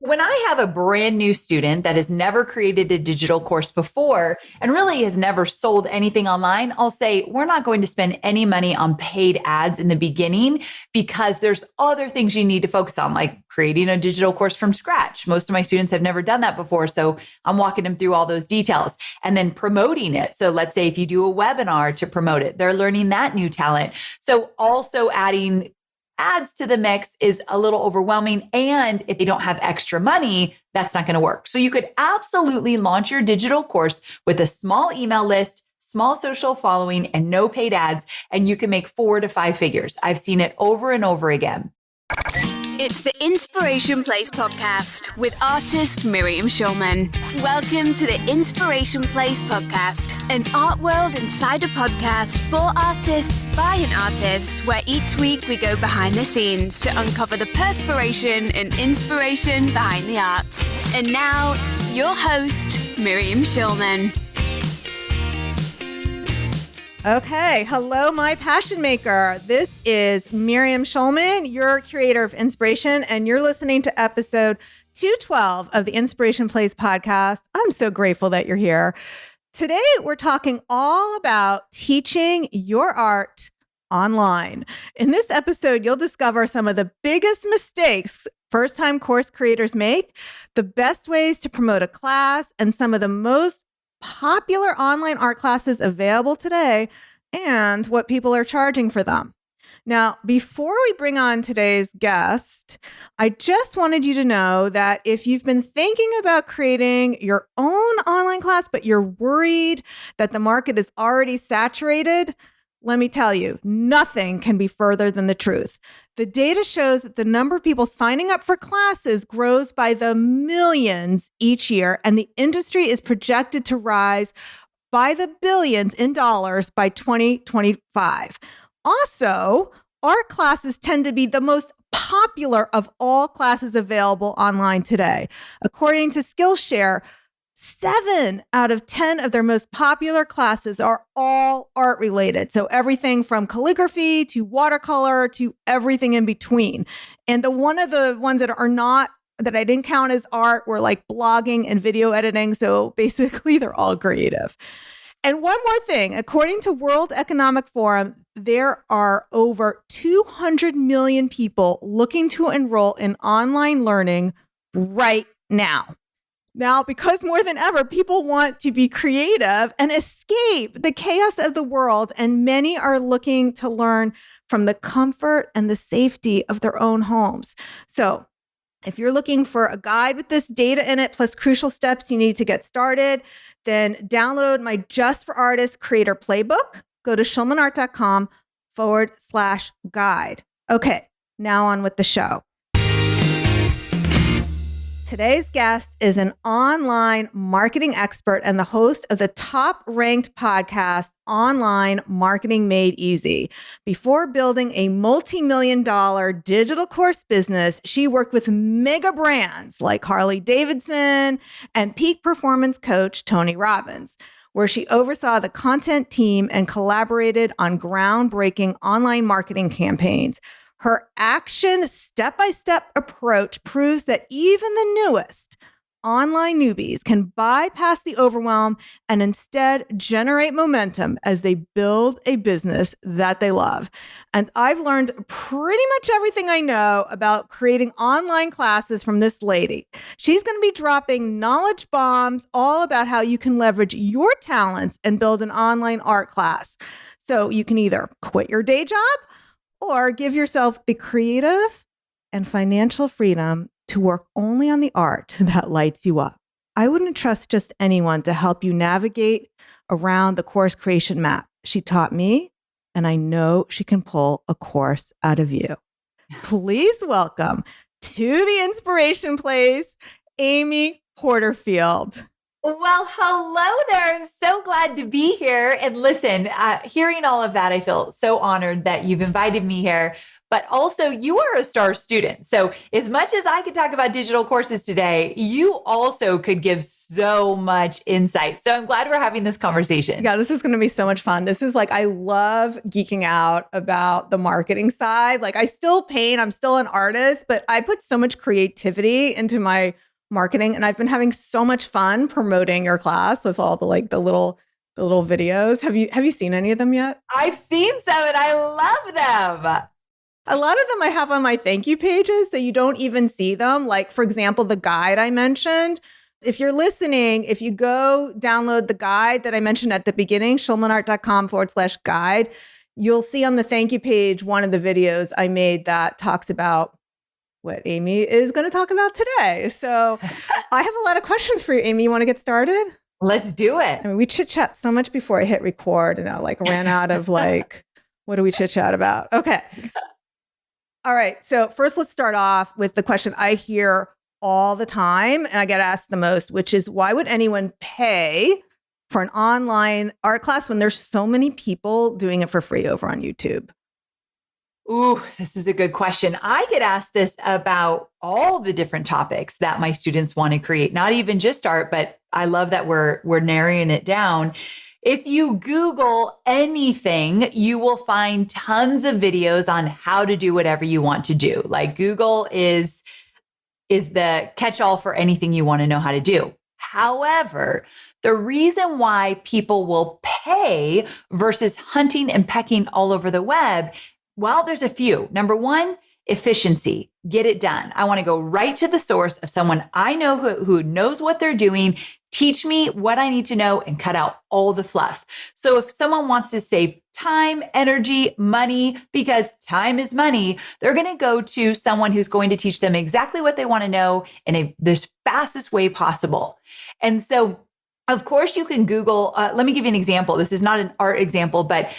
When I have a brand new student that has never created a digital course before and really has never sold anything online, I'll say, we're not going to spend any money on paid ads in the beginning because there's other things you need to focus on, like creating a digital course from scratch. Most of my students have never done that before. So I'm walking them through all those details and then promoting it. So let's say if you do a webinar to promote it, they're learning that new talent. So also adding ads to the mix is a little overwhelming. And if they don't have extra money, that's not going to work. So you could absolutely launch your digital course with a small email list, small social following, and no paid ads. And you can make 4 to 5 figures. I've seen it over and over again. It's the Inspiration Place podcast with artist Miriam Schulman. Welcome to the Inspiration Place podcast, an art world insider podcast for artists by an artist, where each week we go behind the scenes to uncover the perspiration and inspiration behind the art. And now, your host, Miriam Schulman. Okay, hello, my passion maker. This is Miriam Schulman, your curator of inspiration, and you're listening to episode 212 of the Inspiration Place podcast. I'm so grateful that you're here. Today, we're talking all about teaching your art online. In this episode, you'll discover some of the biggest mistakes first-time course creators make, the best ways to promote a class, and some of the most popular online art classes available today, and what people are charging for them. Now, before we bring on today's guest, I just wanted you to know that if you've been thinking about creating your own online class, but you're worried that the market is already saturated, let me tell you, nothing can be further than the truth. The data shows that the number of people signing up for classes grows by the millions each year, and the industry is projected to rise by the billions in dollars by 2025. Also, art classes tend to be the most popular of all classes available online today. According to Skillshare, 7 out of 10 of their most popular classes are all art related. So everything from calligraphy to watercolor to everything in between. And one of the ones that are not, that I didn't count as art, were like blogging and video editing. So basically they're all creative. And one more thing, according to World Economic Forum, there are over 200 million people looking to enroll in online learning right now. Now, because more than ever, people want to be creative and escape the chaos of the world, and many are looking to learn from the comfort and the safety of their own homes. So if you're looking for a guide with this data in it, plus crucial steps you need to get started, then download my Just for Artists Creator Playbook. Go to schulmanart.com/guide. Okay, now on with the show. Today's guest is an online marketing expert and the host of the top-ranked podcast, Online Marketing Made Easy. Before building a multi-million-dollar digital course business, she worked with mega brands like Harley Davidson and peak performance coach Tony Robbins, where she oversaw the content team and collaborated on groundbreaking online marketing campaigns. Her action step-by-step approach proves that even the newest online newbies can bypass the overwhelm and instead generate momentum as they build a business that they love. And I've learned pretty much everything I know about creating online classes from this lady. She's going to be dropping knowledge bombs all about how you can leverage your talents and build an online art class. So you can either quit your day job or give yourself the creative and financial freedom to work only on the art that lights you up. I wouldn't trust just anyone to help you navigate around the course creation map. She taught me, and I know she can pull a course out of you. Please welcome to the Inspiration Place, Amy Porterfield. Well, hello there. I'm so glad to be here. And listen, hearing all of that, I feel so honored that you've invited me here. but also you are a star student. So as much as I could talk about digital courses today, you also could give so much insight. So I'm glad we're having this conversation. Yeah, this is going to be so much fun. This is like, I love geeking out about the marketing side. Like I still paint, I'm still an artist, but I put so much creativity into my marketing, and I've been having so much fun promoting your class with all the little videos. Have you seen any of them yet? I've seen some and I love them. A lot of them I have on my thank you pages, so you don't even see them. Like, for example, the guide I mentioned. If you're listening, if you go download the guide that I mentioned at the beginning, schulmanart.com/guide, you'll see on the thank you page one of the videos I made that talks about what Amy is going to talk about today. So I have a lot of questions for you, Amy. You want to get started? Let's do it. I mean, we chit chat so much before I hit record, and I ran out of what do we chit chat about? Okay. All right. So first, let's start off with the question I hear all the time, and I get asked the most, which is, why would anyone pay for an online art class when there's so many people doing it for free over on YouTube? Ooh, this is a good question. I get asked this about all the different topics that my students want to create, not even just art, but I love that we're narrowing it down. If you Google anything, you will find tons of videos on how to do whatever you want to do. Like Google is the catch-all for anything you want to know how to do. However, the reason why people will pay versus hunting and pecking all over the web, well, there's a few. Number one, efficiency. Get it done. I want to go right to the source of someone I know who knows what they're doing. Teach me what I need to know and cut out all the fluff. So if someone wants to save time, energy, money, because time is money, they're going to go to someone who's going to teach them exactly what they want to know in the fastest way possible. And so, of course, you can Google. Let me give you an example. This is not an art example, but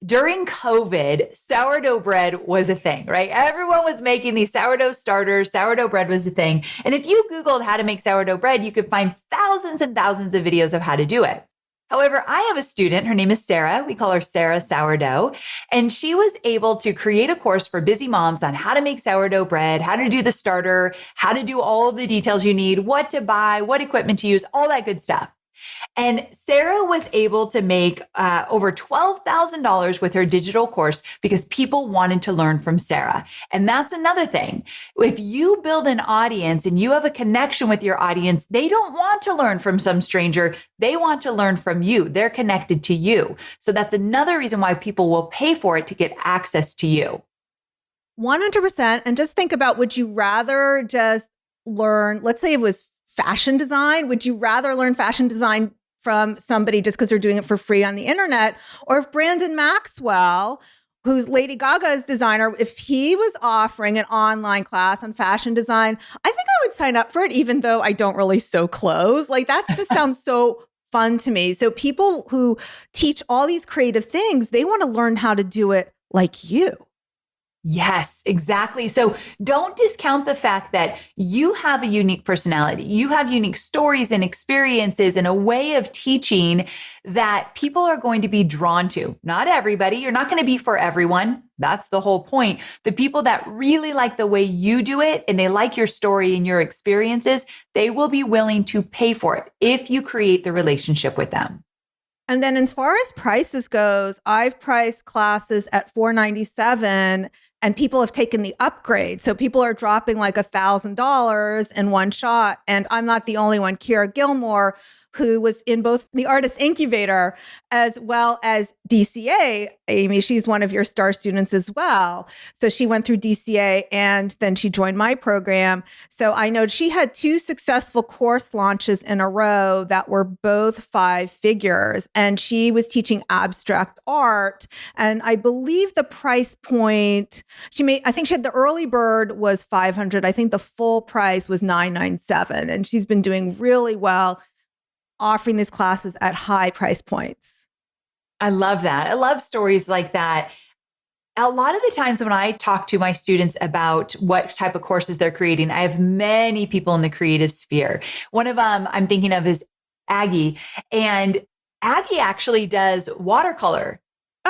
during COVID, sourdough bread was a thing, right? Everyone was making these sourdough starters. Sourdough bread was a thing. And if you Googled how to make sourdough bread, you could find thousands and thousands of videos of how to do it. However, I have a student, her name is Sarah. We call her Sarah Sourdough. And she was able to create a course for busy moms on how to make sourdough bread, how to do the starter, how to do all of the details you need, what to buy, what equipment to use, all that good stuff. And Sarah was able to make over $12,000 with her digital course because people wanted to learn from Sarah. And that's another thing. If you build an audience and you have a connection with your audience, they don't want to learn from some stranger. They want to learn from you. They're connected to you. So that's another reason why people will pay for it, to get access to you. 100%. And just think about, would you rather just learn, let's say it was fashion design. Would you rather learn fashion design from somebody just because they're doing it for free on the internet? Or if Brandon Maxwell, who's Lady Gaga's designer, if he was offering an online class on fashion design, I think I would sign up for it, even though I don't really sew clothes. That just sounds so fun to me. So people who teach all these creative things, they want to learn how to do it like you. Yes, exactly. So don't discount the fact that you have a unique personality. You have unique stories and experiences and a way of teaching that people are going to be drawn to. Not everybody. You're not going to be for everyone. That's the whole point. The people that really like the way you do it and they like your story and your experiences, they will be willing to pay for it if you create the relationship with them. And then as far as prices goes, I've priced classes at $497 and people have taken the upgrade. So people are dropping $1,000 in one shot. And I'm not the only one. Kira Gilmore, who was in both the Artist Incubator as well as DCA. Amy, she's one of your star students as well. So she went through DCA and then she joined my program. So I know she had 2 successful course launches in a row that were both 5 figures. And she was teaching abstract art. And I believe the price point, I think she had the early bird was $500. I think the full price was $997. And she's been doing really well, offering these classes at high price points. I love that. I love stories like that. A lot of the times when I talk to my students about what type of courses they're creating, I have many people in the creative sphere. One of them I'm thinking of is Aggie. And Aggie actually does watercolor.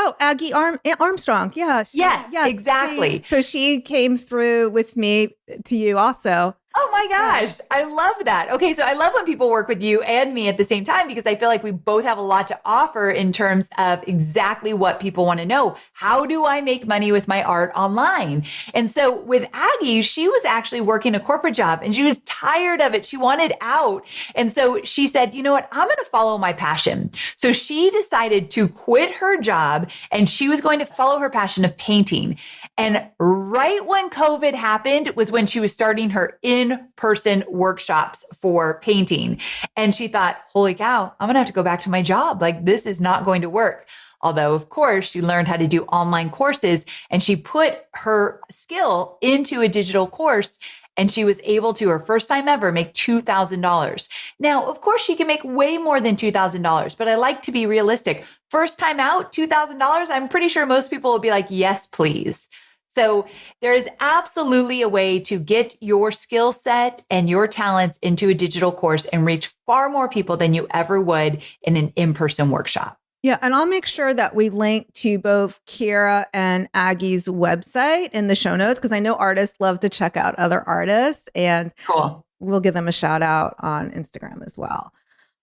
Oh, Armstrong. Yeah. Yes, exactly. So she came through with me to you also. Oh my gosh, I love that. Okay, so I love when people work with you and me at the same time because I feel like we both have a lot to offer in terms of exactly what people want to know. How do I make money with my art online? And so with Aggie, she was actually working a corporate job and she was tired of it. She wanted out. And so she said, you know what? I'm going to follow my passion. So she decided to quit her job and she was going to follow her passion of painting. And right when COVID happened was when she was starting her in-person workshops for painting. And she thought, holy cow, I'm going to have to go back to my job. Like, this is not going to work. Although, of course, she learned how to do online courses and she put her skill into a digital course. And she was able to, her first time ever, make $2,000. Now, of course, she can make way more than $2,000, but I like to be realistic. First time out, $2,000, I'm pretty sure most people will be like, yes, please. So there is absolutely a way to get your skill set and your talents into a digital course and reach far more people than you ever would in an in-person workshop. Yeah, and I'll make sure that we link to both Kira and Aggie's website in the show notes because I know artists love to check out other artists, and Cool. We'll give them a shout out on Instagram as well.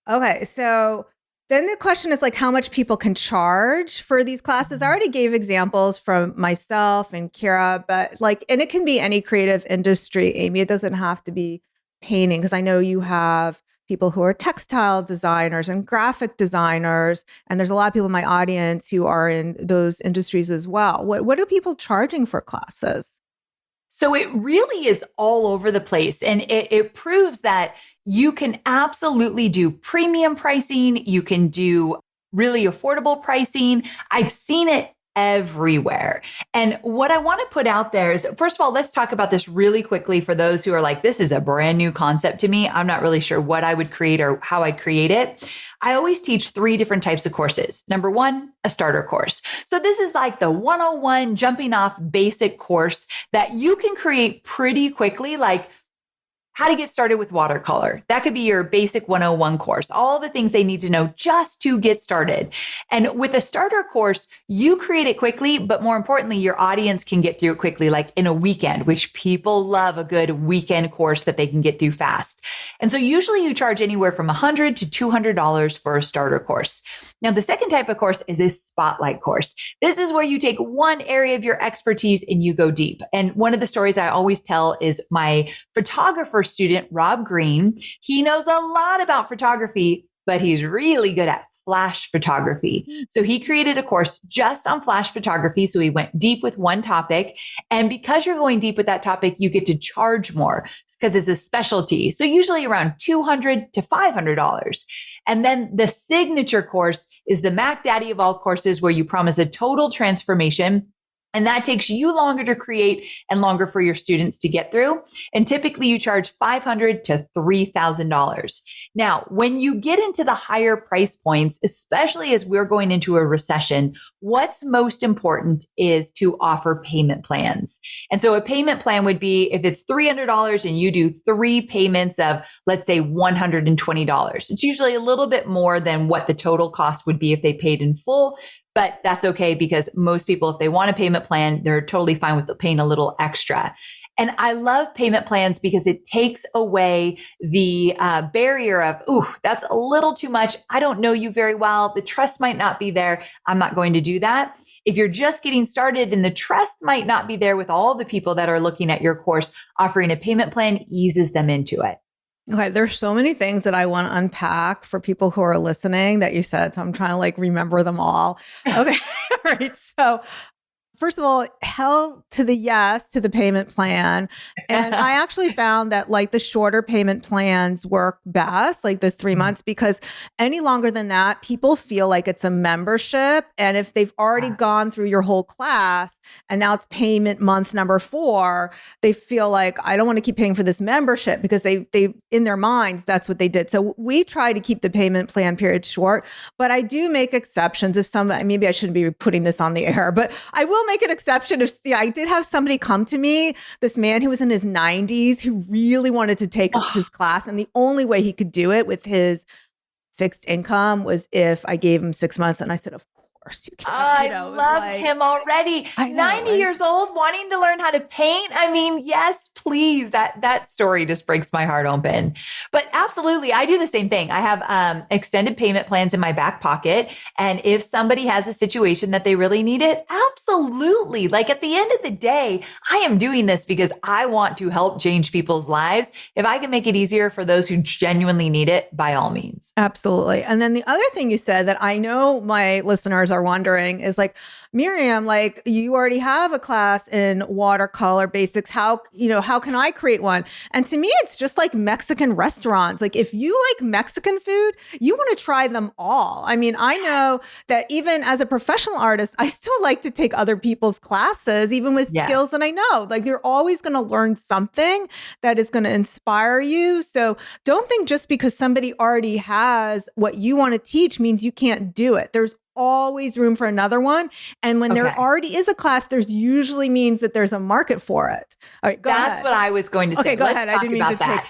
Okay, so then the question is like how much people can charge for these classes. I already gave examples from myself and Kira, but and it can be any creative industry, Amy. It doesn't have to be painting because I know you have people who are textile designers and graphic designers, and there's a lot of people in my audience who are in those industries as well. What are people charging for classes? So it really is all over the place. And it proves that you can absolutely do premium pricing. You can do really affordable pricing. I've seen it everywhere. And what I want to put out there is, first of all, let's talk about this really quickly for those who are like, this is a brand new concept to me. I'm not really sure what I would create or how I'd create it. I always teach 3 different types of courses. Number 1, a starter course. So this is like the 101 jumping off basic course that you can create pretty quickly, like how to get started with watercolor. That could be your basic 101 course, all the things they need to know just to get started. And with a starter course, you create it quickly, but more importantly, your audience can get through it quickly, like in a weekend, which people love a good weekend course that they can get through fast. And so usually you charge anywhere from $100 to $200 for a starter course. Now, the second type of course is a spotlight course. This is where you take one area of your expertise and you go deep. And one of the stories I always tell is my photographer student, Rob Green. He knows a lot about photography, but he's really good at flash photography. So he created a course just on flash photography. So he went deep with one topic. And because you're going deep with that topic, you get to charge more because it's a specialty. So usually around $200 to $500. And then the signature course is the Mac Daddy of all courses where you promise a total transformation. And that takes you longer to create and longer for your students to get through. And typically you charge $500 to $3,000. Now, when you get into the higher price points, especially as we're going into a recession, what's most important is to offer payment plans. And so a payment plan would be if it's $300 and you do 3 payments of, let's say, $120. It's usually a little bit more than what the total cost would be if they paid in full. But that's okay because most people, if they want a payment plan, they're totally fine with paying a little extra. And I love payment plans because it takes away the barrier of, ooh, that's a little too much. I don't know you very well. The trust might not be there. I'm not going to do that. If you're just getting started and the trust might not be there with all the people that are looking at your course, offering a payment plan eases them into it. Okay, there's so many things that I want to unpack for people who are listening that you said. So I'm trying to remember them all. Okay, all right. So first of all, hell to the yes to the payment plan. And I actually found that the shorter payment plans work best, like the 3 months, because any longer than that, people feel like it's a membership. And if they've already gone through your whole class and now it's payment month number 4, they feel like, I don't want to keep paying for this membership because they in their minds, that's what they did. So we try to keep the payment plan period short, but I do make exceptions if maybe I shouldn't be putting this on the air, but I will make an exception if I did have somebody come to me, this man who was in his 90s who really wanted to take his class. And the only way he could do it with his fixed income was if I gave him 6 months. And I said, of course. You I can't, it was love like, him already. I know, 90 right? years old, wanting to learn how to paint. I mean, yes, please. That story just breaks my heart open. But absolutely, I do the same thing. I have extended payment plans in my back pocket. And if somebody has a situation that they really need it, absolutely. Like at the end of the day, I am doing this because I want to help change people's lives. If I can make it easier for those who genuinely need it, by all means. Absolutely. And then the other thing you said that I know my listeners are wondering is like, Miriam, like you already have a class in watercolor basics. How can I create one? And to me, it's just like Mexican restaurants. Like if you like Mexican food, you want to try them all. I mean, I know that even as a professional artist, I still like to take other people's classes, even with Yes. skills that I know. Like you're always going to learn something that is going to inspire you. So don't think just because somebody already has what you want to teach means you can't do it. There's always room for another one. And when there already is a class, there's usually means that there's a market for it. All right, go ahead. That's what I was going to say. Okay, go ahead. I didn't mean to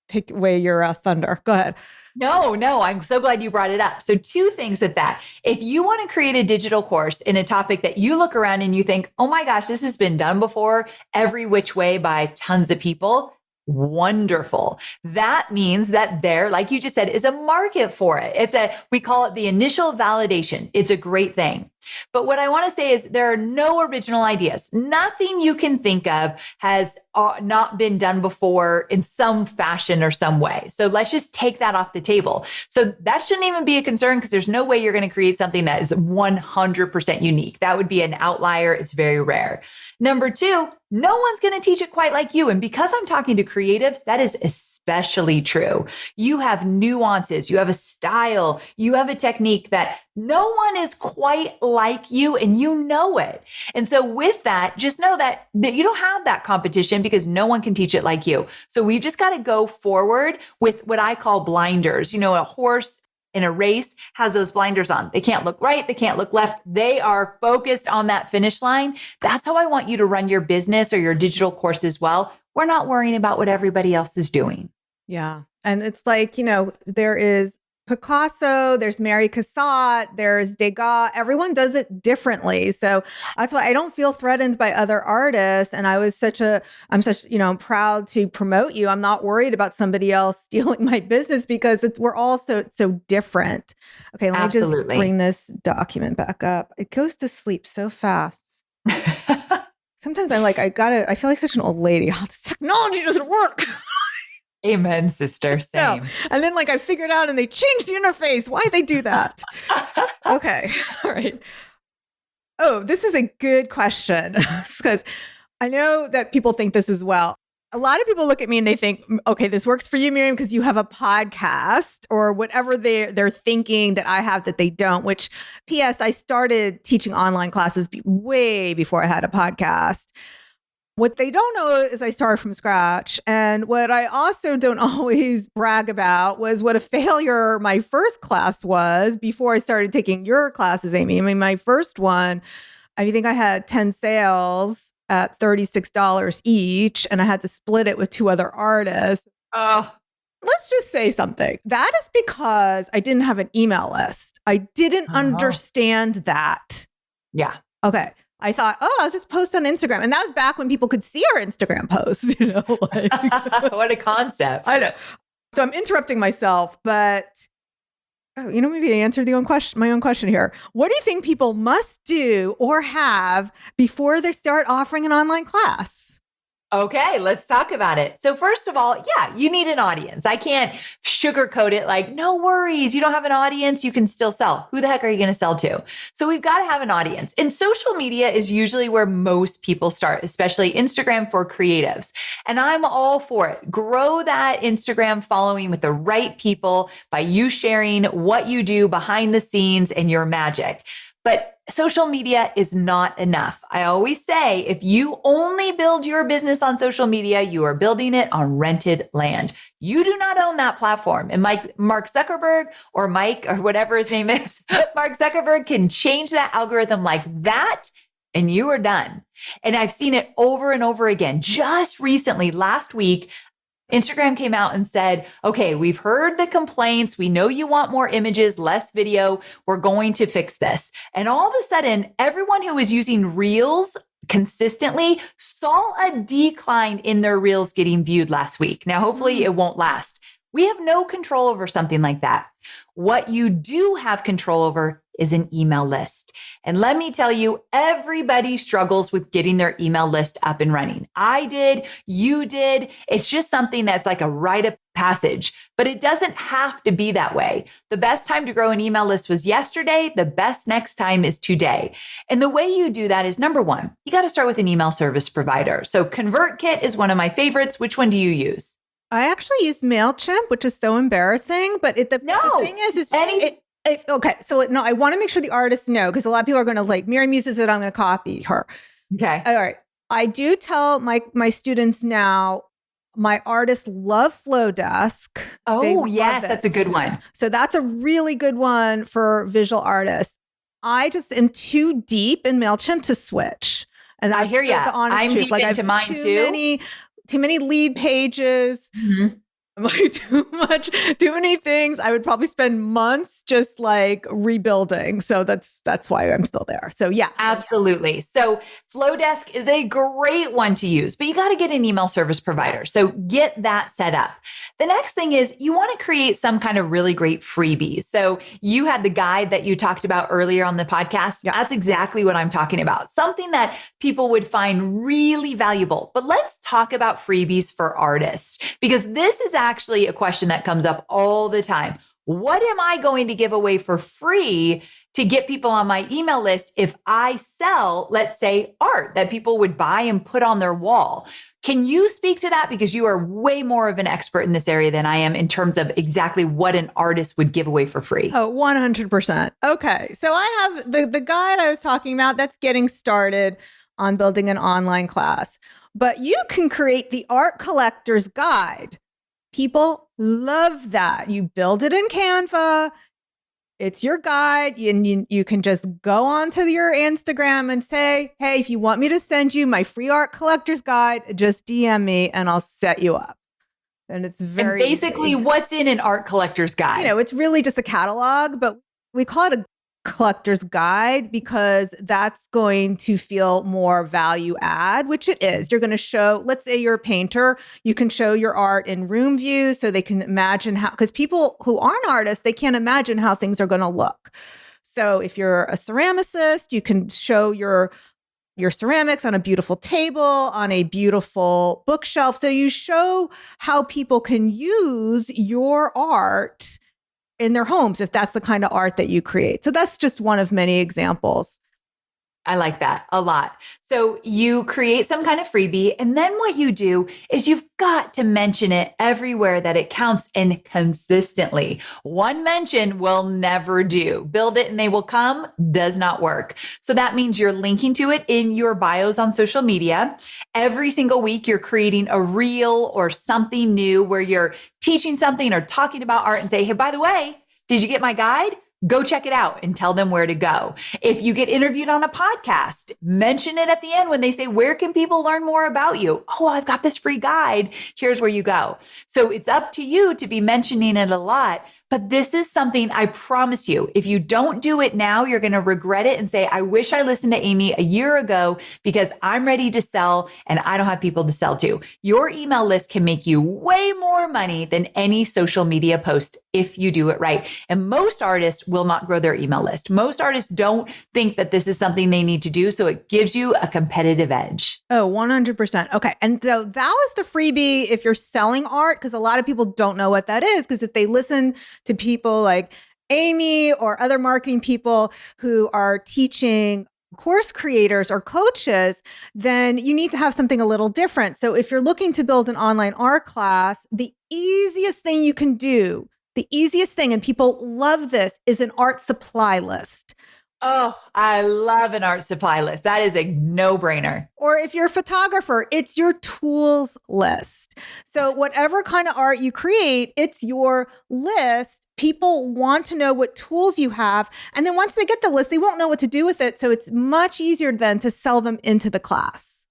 take away your thunder. Go ahead. No, I'm so glad you brought it up. So two things with that. If you want to create a digital course in a topic that you look around and you think, oh my gosh, this has been done before every which way by tons of people, wonderful. That means that there, like you just said, is a market for it. We call it the initial validation. It's a great thing. But what I want to say is there are no original ideas. Nothing you can think of has not been done before in some fashion or some way. So let's just take that off the table. So that shouldn't even be a concern because there's no way you're going to create something that is 100% unique. That would be an outlier. It's very rare. Number two, no one's going to teach it quite like you. And because I'm talking to creatives, that is especially true. You have nuances, you have a style, you have a technique that no one is quite like you and you know it. And so with that, just know that you don't have that competition because no one can teach it like you. So we've just got to go forward with what I call blinders. A horse in a race has those blinders on. They can't look right. They can't look left. They are focused on that finish line. That's how I want you to run your business or your digital course as well. We're not worrying about what everybody else is doing. Yeah. And it's like, there is Picasso, there's Mary Cassatt, there's Degas. Everyone does it differently. So that's why I don't feel threatened by other artists. And I'm proud to promote you. I'm not worried about somebody else stealing my business because we're all so different. Okay, let me just bring this document back up. It goes to sleep so fast. Sometimes I feel like such an old lady. This technology doesn't work. Amen, sister. Same. No. And then I figured out and they changed the interface. Why'd they do that? Okay. All right. Oh, this is a good question because I know that people think this as well. A lot of people look at me and they think, okay, this works for you, Miriam, because you have a podcast or whatever they're thinking that I have that they don't, which P.S. I started teaching online classes way before I had a podcast. What they don't know is I started from scratch. And what I also don't always brag about was what a failure my first class was before I started taking your classes, Amy. I mean, my first one, I think I had 10 sales at $36 each, and I had to split it with 2 other artists. Oh, let's just say something. That is because I didn't have an email list. I didn't understand that. Yeah. Okay. I thought, I'll just post on Instagram. And that was back when people could see our Instagram posts, What a concept. I know. So I'm interrupting myself, but maybe I answered my own question here. What do you think people must do or have before they start offering an online class? Okay, let's talk about it. So first of all, yeah, you need an audience. I can't sugarcoat it like, no worries, you don't have an audience, you can still sell. Who the heck are you going to sell to? So we've got to have an audience. And social media is usually where most people start, especially Instagram for creatives. And I'm all for it. Grow that Instagram following with the right people by you sharing what you do behind the scenes and your magic. But social media is not enough. I always say, if you only build your business on social media, you are building it on rented land. You do not own that platform. And Mark Zuckerberg or Mike or whatever his name is, Mark Zuckerberg can change that algorithm like that, and you are done. And I've seen it over and over again. Just recently, last week, Instagram came out and said, okay, we've heard the complaints. We know you want more images, less video. We're going to fix this. And all of a sudden, everyone who was using Reels consistently saw a decline in their Reels getting viewed last week. Now, hopefully it won't last. We have no control over something like that. What you do have control over is an email list. And let me tell you, everybody struggles with getting their email list up and running. I did, you did. It's just something that's like a rite of passage, but it doesn't have to be that way. The best time to grow an email list was yesterday. The best next time is today. And the way you do that is number one, you got to start with an email service provider. So ConvertKit is one of my favorites. Which one do you use? I actually use MailChimp, which is so embarrassing. But the thing is okay. So no, I want to make sure the artists know, because a lot of people are going to like, Miriam uses it, I'm going to copy her. Okay. All right. I do tell my students now, my artists love Flowdesk. Oh, yes, that's a good one. So that's a really good one for visual artists. I just am too deep in MailChimp to switch. And I hear you. I'm deep into mine too. Too many lead pages. Mm-hmm. Like too many things. I would probably spend months just like rebuilding. So that's why I'm still there. So yeah. Absolutely. So Flowdesk is a great one to use, but you got to get an email service provider. Yes. So get that set up. The next thing is you want to create some kind of really great freebie. So you had the guide that you talked about earlier on the podcast. Yes. That's exactly what I'm talking about. Something that people would find really valuable. But let's talk about freebies for artists, because this is actually a question that comes up all the time. What am I going to give away for free to get people on my email list if I sell, let's say, art that people would buy and put on their wall? Can you speak to that? Because you are way more of an expert in this area than I am in terms of exactly what an artist would give away for free. Oh, 100%. Okay. So I have the guide I was talking about, that's getting started on building an online class. But you can create the art collector's guide. People love that. You build it in Canva. It's your guide. You can just go onto your Instagram and say, hey, if you want me to send you my free art collector's guide, just DM me and I'll set you up. And it's very basically easy. What's in an art collector's guide? It's really just a catalog, but we call it a collector's guide because that's going to feel more value add, which it is. You're going to show, let's say you're a painter, you can show your art in room view so they can imagine how, because people who aren't artists, they can't imagine how things are going to look. So if you're a ceramicist, you can show your ceramics on a beautiful table, on a beautiful bookshelf. So you show how people can use your art in their homes, if that's the kind of art that you create. So that's just one of many examples. I like that a lot. So you create some kind of freebie, and then what you do is you've got to mention it everywhere that it counts and consistently. One mention will never do. Build it and they will come does not work. So that means you're linking to it in your bios on social media. Every single week, you're creating a reel or something new where you're teaching something or talking about art and say, hey, by the way, did you get my guide? Go check it out and tell them where to go. If you get interviewed on a podcast, mention it at the end when they say, where can people learn more about you? Oh, I've got this free guide. Here's where you go. So it's up to you to be mentioning it a lot. But this is something I promise you, if you don't do it now, you're going to regret it and say, I wish I listened to Amy a year ago because I'm ready to sell and I don't have people to sell to. Your email list can make you way more money than any social media post if you do it right. And most artists will not grow their email list. Most artists don't think that this is something they need to do. So it gives you a competitive edge. Oh, 100%. Okay. And so that was the freebie if you're selling art, because a lot of people don't know what that is. Because if they listen to people like Amy or other marketing people who are teaching course creators or coaches, then you need to have something a little different. So if you're looking to build an online art class, the easiest thing you can do, the easiest thing, and people love this, is an art supply list. Oh, I love an art supply list. That is a no-brainer. Or if you're a photographer, it's your tools list. So whatever kind of art you create, it's your list. People want to know what tools you have. And then once they get the list, they won't know what to do with it. So it's much easier then to sell them into the class.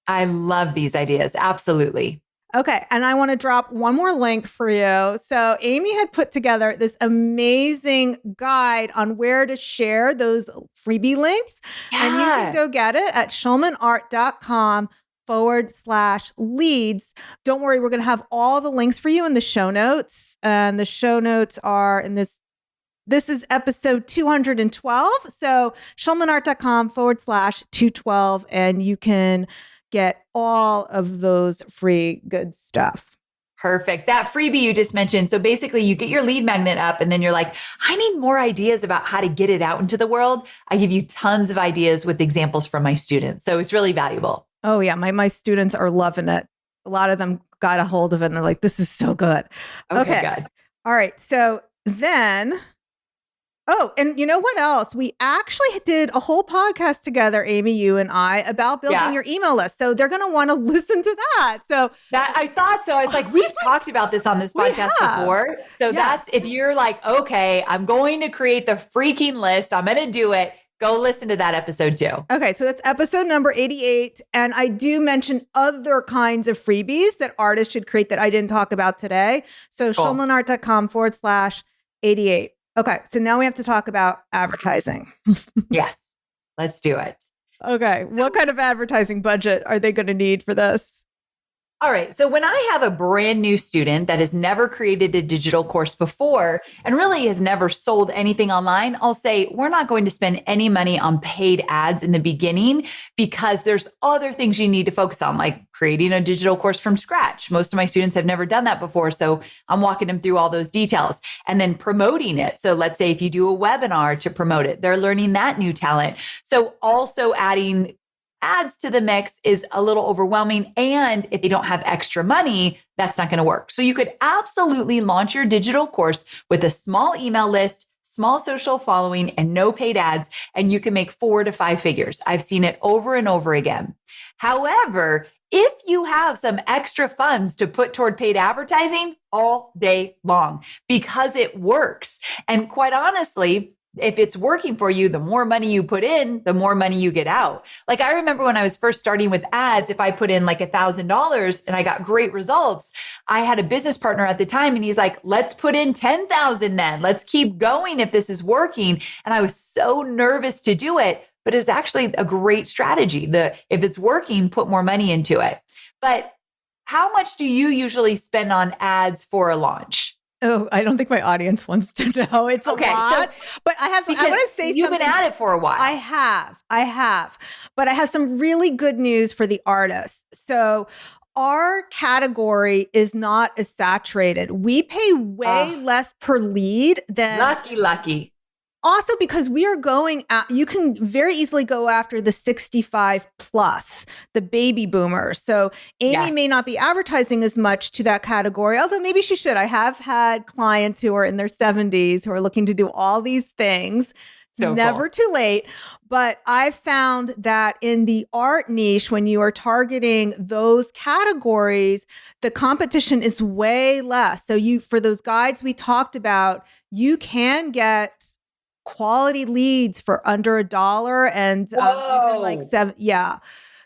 I love these ideas. Absolutely. Okay. And I want to drop one more link for you. So Amy had put together this amazing guide on where to share those freebie links. And you can go get it at schulmanart.com/leads. Don't worry, we're going to have all the links for you in the show notes. And the show notes are in this. This is episode 212. So schulmanart.com/212. And you can get all of those free good stuff. Perfect. That freebie you just mentioned. So basically you get your lead magnet up and then you're like, I need more ideas about how to get it out into the world. I give you tons of ideas with examples from my students. So it's really valuable. Oh yeah. My students are loving it. A lot of them got a hold of it and they're like, this is so good. Okay. Good. All right. So then, and you know what else? We actually did a whole podcast together, Amy, you and I, about building your email list. So they're going to want to listen to that. So that I thought so. I was like, we've talked about this on this podcast before. So that's if you're like, okay, I'm going to create the freaking list. I'm going to do it. Go listen to that episode too. Okay. So that's episode number 88. And I do mention other kinds of freebies that artists should create that I didn't talk about today. So schulmanart.com/88. Okay, so now we have to talk about advertising. Yes, let's do it. Okay, what kind of advertising budget are they going to need for this? All right. So when I have a brand new student that has never created a digital course before and really has never sold anything online, I'll say, we're not going to spend any money on paid ads in the beginning because there's other things you need to focus on, like creating a digital course from scratch. Most of my students have never done that before. So I'm walking them through all those details and then promoting it. So let's say if you do a webinar to promote it, they're learning that new talent. So also adding ads to the mix is a little overwhelming. And if they don't have extra money, that's not going to work. So you could absolutely launch your digital course with a small email list, small social following, and no paid ads, and you can make 4 to 5 figures. I've seen it over and over again. However, if you have some extra funds to put toward paid advertising, all day long, because it works. And quite honestly, if it's working for you, the more money you put in, the more money you get out. Like I remember when I was first starting with ads, if I put in like $1,000 and I got great results, I had a business partner at the time and he's like, let's put in 10,000 then. Let's keep going if this is working. And I was so nervous to do it, but it's actually a great strategy. If it's working, put more money into it. But how much do you usually spend on ads for a launch? Oh, I don't think my audience wants to know. It's okay, a lot, but I want to say you've been at it for a while. I have, but I have some really good news for the artists. So our category is not as saturated. We pay way less per lead than lucky. Also, because we are going at, you can very easily go after the 65 plus, the baby boomers. So Amy may not be advertising as much to that category, although maybe she should. I have had clients who are in their 70s who are looking to do all these things. So never too late. But I found that in the art niche, when you are targeting those categories, the competition is way less. So for those guides we talked about, you can get quality leads for under $1 and even like $7. Yeah.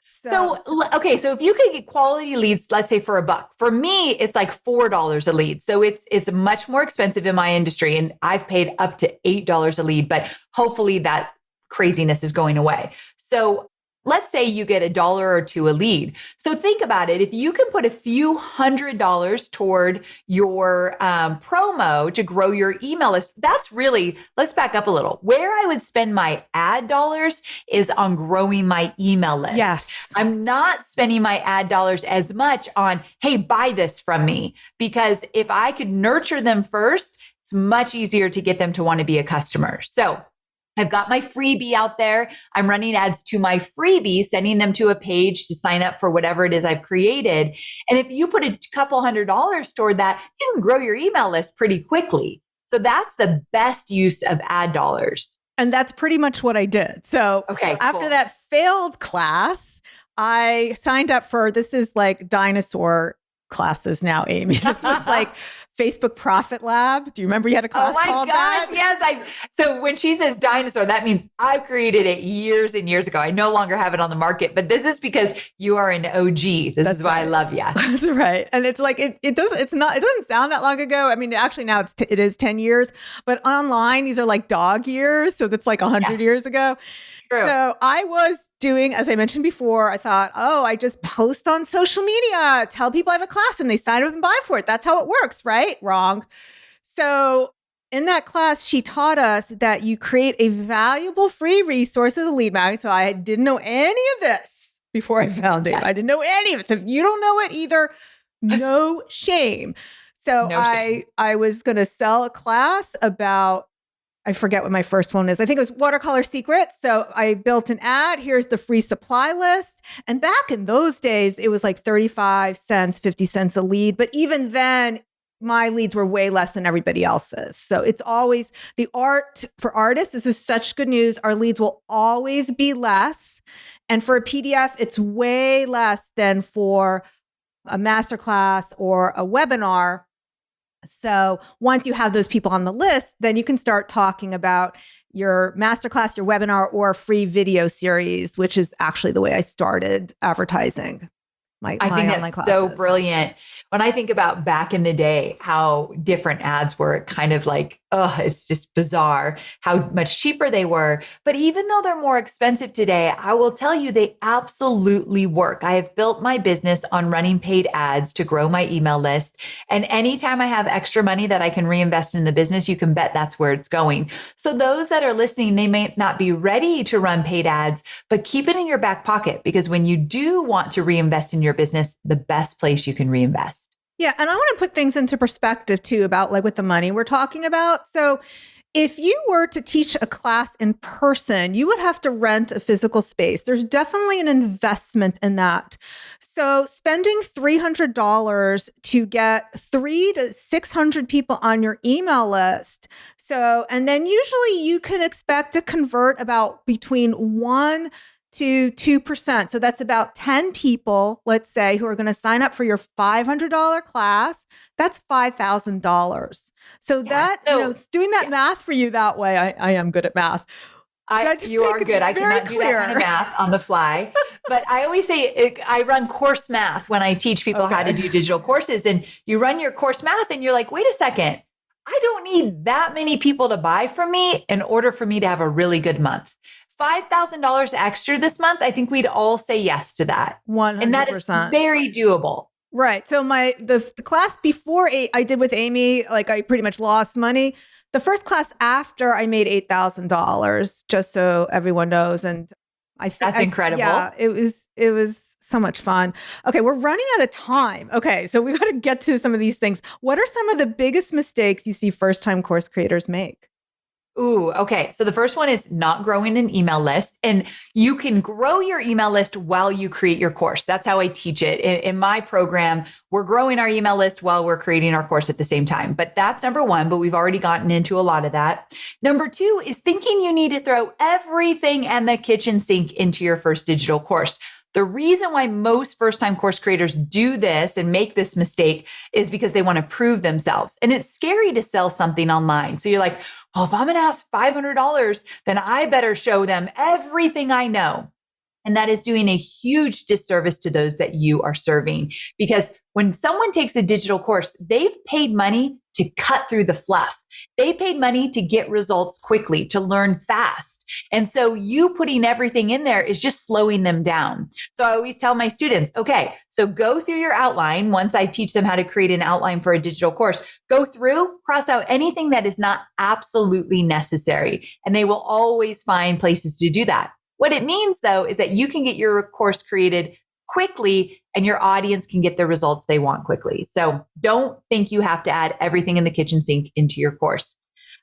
So if you could get quality leads, let's say for $1, for me, it's like $4 a lead. So it's much more expensive in my industry. And I've paid up to $8 a lead, but hopefully that craziness is going away. So let's say you get $1 or $2 a lead. So think about it. If you can put a few $100s toward your promo to grow your email list, that's really, let's back up a little. Where I would spend my ad dollars is on growing my email list. Yes. I'm not spending my ad dollars as much on, hey, buy this from me. Because if I could nurture them first, it's much easier to get them to want to be a customer. So I've got my freebie out there. I'm running ads to my freebie, sending them to a page to sign up for whatever it is I've created. And if you put a couple $100s toward that, you can grow your email list pretty quickly. So that's the best use of ad dollars. And that's pretty much what I did. So after that failed class, I signed up for, this is like dinosaur classes now, Amy. This was like Facebook Profit Lab. Do you remember you had a class called that? Yes. So when she says dinosaur, that means I created it years and years ago. I no longer have it on the market, but this is because you are an OG. This is why I love you. That's right. And it's like, it doesn't sound that long ago. I mean, actually now it is 10 years, but online, these are like dog years. So that's like 100 years ago. True. So I was doing, as I mentioned before, I thought, I just post on social media, tell people I have a class and they sign up and buy for it. That's how it works, right? Wrong. So in that class, she taught us that you create a valuable free resource as a lead magnet. So I didn't know any of this before I found it. I didn't know any of it. So if you don't know it either, no shame. So I was going to sell a class about, I forget what my first one is. I think it was watercolor secrets. So I built an ad. Here's the free supply list. And back in those days, it was like 35 cents, 50 cents a lead. But even then, my leads were way less than everybody else's. So it's always the art for artists. This is such good news. Our leads will always be less. And for a PDF, it's way less than for a masterclass or a webinar. So once you have those people on the list, then you can start talking about your masterclass, your webinar, or free video series, which is actually the way I started advertising my online classes. I think that's so brilliant. When I think about back in the day, how different ads were, kind of like, it's just bizarre how much cheaper they were. But even though they're more expensive today, I will tell you, they absolutely work. I have built my business on running paid ads to grow my email list. And anytime I have extra money that I can reinvest in the business, you can bet that's where it's going. So those that are listening, they may not be ready to run paid ads, but keep it in your back pocket, because when you do want to reinvest in your business, the best place you can reinvest. Yeah. And I want to put things into perspective too, about like with the money we're talking about. So if you were to teach a class in person, you would have to rent a physical space. There's definitely an investment in that. So spending $300 to get 300 to 600 people on your email list. So, and then usually you can expect to convert about between 1% to 2%. So that's about 10 people, let's say, who are going to sign up for your $500 class. That's $5,000. So doing that math for you that way, I am good at math. You are good. I cannot do that kind of math on the fly. But I always say I run course math when I teach people how to do digital courses. And you run your course math and you're like, wait a second, I don't need that many people to buy from me in order for me to have a really good month. $5,000 extra this month, I think we'd all say yes to that. 100%. And that is very doable. Right. So the class before I did with Amy, like I pretty much lost money. The first class after, I made $8,000, just so everyone knows. And that's incredible. Yeah, it was so much fun. Okay, we're running out of time. Okay, so we got to get to some of these things. What are some of the biggest mistakes you see first-time course creators make? Ooh, okay. So the first one is not growing an email list. And you can grow your email list while you create your course. That's how I teach it. In my program, we're growing our email list while we're creating our course at the same time. But that's number one, but we've already gotten into a lot of that. Number two is thinking you need to throw everything and the kitchen sink into your first digital course. The reason why most first-time course creators do this and make this mistake is because they want to prove themselves. And it's scary to sell something online. So you're like, well, if I'm going to ask $500, then I better show them everything I know. And that is doing a huge disservice to those that you are serving. Because when someone takes a digital course, they've paid money to cut through the fluff. They paid money to get results quickly, to learn fast. And so you putting everything in there is just slowing them down. So I always tell my students, okay, so go through your outline. Once I teach them how to create an outline for a digital course, go through, cross out anything that is not absolutely necessary. And they will always find places to do that. What it means, though, is that you can get your course created quickly and your audience can get the results they want quickly. So don't think you have to add everything in the kitchen sink into your course.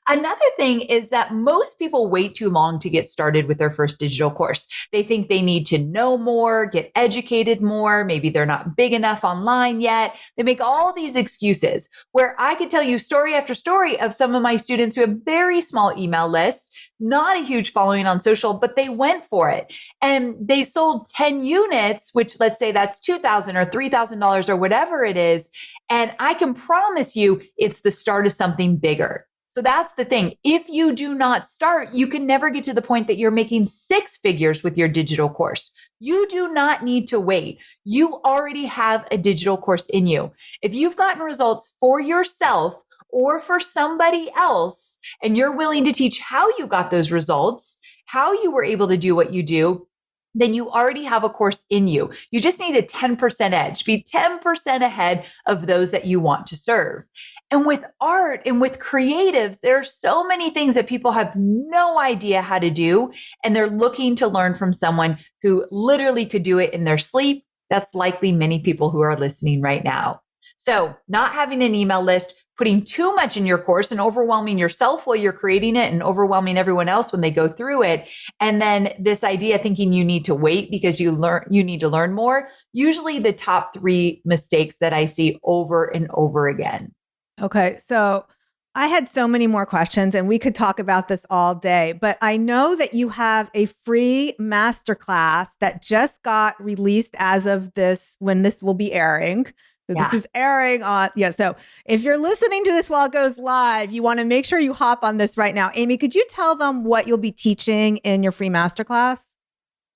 Another thing is that most people wait too long to get started with their first digital course. They think they need to know more, get educated more. Maybe they're not big enough online yet. They make all these excuses, where I could tell you story after story of some of my students who have very small email lists, not a huge following on social, but they went for it and they sold 10 units, which let's say that's $2,000 or $3,000 or whatever it is. And I can promise you it's the start of something bigger. So that's the thing. If you do not start, you can never get to the point that you're making six figures with your digital course. You do not need to wait. You already have a digital course in you. If you've gotten results for yourself or for somebody else, and you're willing to teach how you got those results, how you were able to do what you do, then you already have a course in you. You just need a 10% edge, be 10% ahead of those that you want to serve. And with art and with creatives, there are so many things that people have no idea how to do. And they're looking to learn from someone who literally could do it in their sleep. That's likely many people who are listening right now. So not having an email list, putting too much in your course and overwhelming yourself while you're creating it and overwhelming everyone else when they go through it. And then this idea thinking you need to wait because you need to learn more. Usually the top three mistakes that I see over and over again. Okay. So I had so many more questions and we could talk about this all day, but I know that you have a free masterclass that just got released as of when this will be airing. So this is airing on, so if you're listening to this while it goes live, you want to make sure you hop on this right now. Amy, could you tell them what you'll be teaching in your free masterclass?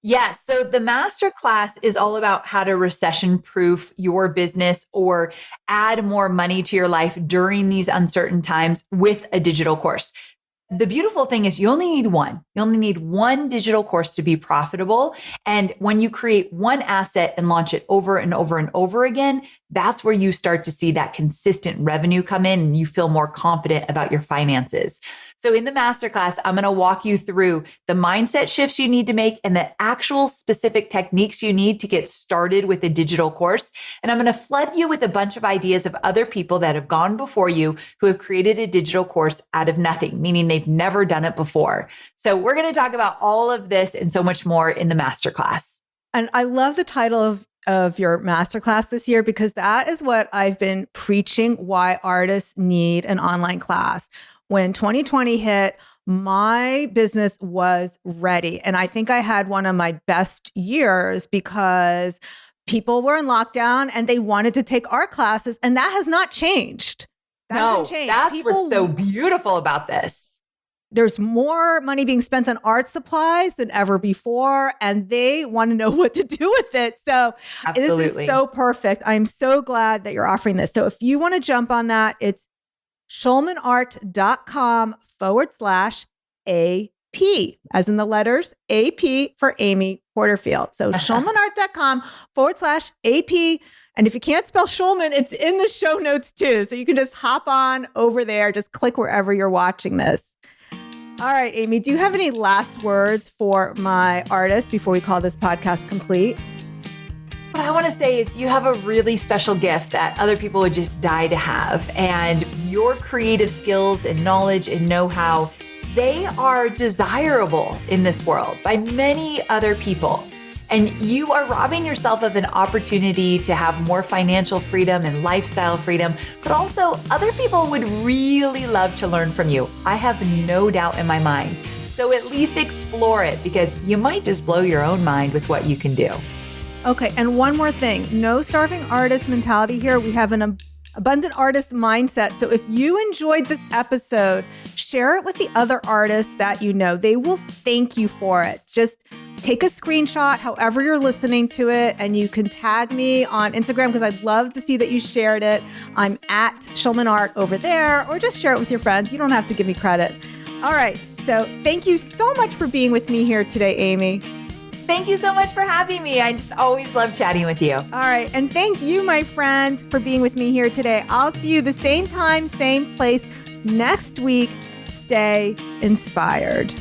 Yes. So the masterclass is all about how to recession-proof your business or add more money to your life during these uncertain times with a digital course. The beautiful thing is you only need one. You only need one digital course to be profitable. And when you create one asset and launch it over and over and over again, that's where you start to see that consistent revenue come in and you feel more confident about your finances. So in the masterclass, I'm going to walk you through the mindset shifts you need to make and the actual specific techniques you need to get started with a digital course. And I'm going to flood you with a bunch of ideas of other people that have gone before you who have created a digital course out of nothing, meaning they've never done it before. So we're going to talk about all of this and so much more in the masterclass. And I love the title of your masterclass this year, because that is what I've been preaching, why artists need an online class. When 2020 hit, my business was ready. And I think I had one of my best years because people were in lockdown and they wanted to take art classes. And that has not changed. That's what's so beautiful about this. There's more money being spent on art supplies than ever before, and they want to know what to do with it. So This is so perfect. I'm so glad that you're offering this. So if you want to jump on that, it's schulmanart.com/AP, as in the letters AP for Amy Porterfield. So schulmanart.com/AP. And if you can't spell Schulman, it's in the show notes too. So you can just hop on over there, just click wherever you're watching this. All right, Amy, do you have any last words for my artists before we call this podcast complete? What I want to say is you have a really special gift that other people would just die to have. And your creative skills and knowledge and know-how, they are desirable in this world by many other people. And you are robbing yourself of an opportunity to have more financial freedom and lifestyle freedom, but also other people would really love to learn from you. I have no doubt in my mind. So at least explore it, because you might just blow your own mind with what you can do. Okay, and one more thing, no starving artist mentality here. We have an abundant artist mindset. So if you enjoyed this episode, share it with the other artists that you know. They will thank you for it. Just take a screenshot, however you're listening to it, and you can tag me on Instagram because I'd love to see that you shared it. I'm at Schulman Art over there, or just share it with your friends. You don't have to give me credit. All right, so thank you so much for being with me here today, Amy. Thank you so much for having me. I just always love chatting with you. All right, and thank you, my friend, for being with me here today. I'll see you the same time, same place next week. Stay inspired.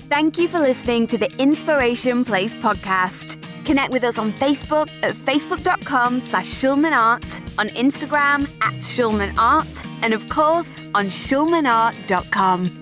Thank you for listening to the Inspiration Place podcast. Connect with us on Facebook at facebook.com/SchulmanArt, on Instagram @SchulmanArt, and of course on schulmanart.com.